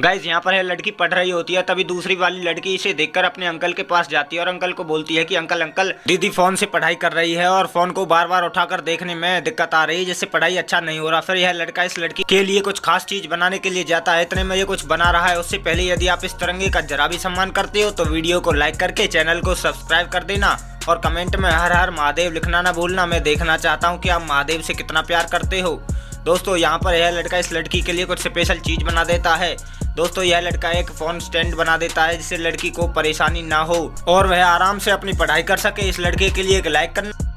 Guys यहाँ पर यह लड़की पढ़ रही होती है, तभी दूसरी वाली लड़की इसे देखकर अपने अंकल के पास जाती है और अंकल को बोलती है कि अंकल अंकल दीदी फोन से पढ़ाई कर रही है और फोन को बार बार उठाकर देखने में दिक्कत आ रही है, जिससे पढ़ाई अच्छा नहीं हो रहा। फिर यह लड़का इस लड़की के लिए कुछ खास चीज बनाने के लिए जाता है। इतने में ये कुछ बना रहा है। उससे पहले यदि आप इस तिरंगे का जरा भी सम्मान करते हो तो वीडियो को लाइक करके चैनल को सब्सक्राइब कर देना और कमेंट में हर हर महादेव लिखना ना भूलना। मैं देखना चाहता हूँ कि आप महादेव से कितना प्यार करते हो। दोस्तों यहाँ पर यह लड़का इस लड़की के लिए कुछ स्पेशल चीज बना देता है। दोस्तों यह लड़का एक फोन स्टैंड बना देता है जिससे लड़की को परेशानी ना हो और वह आराम से अपनी पढ़ाई कर सके। इस लड़के के लिए एक लाइक करना।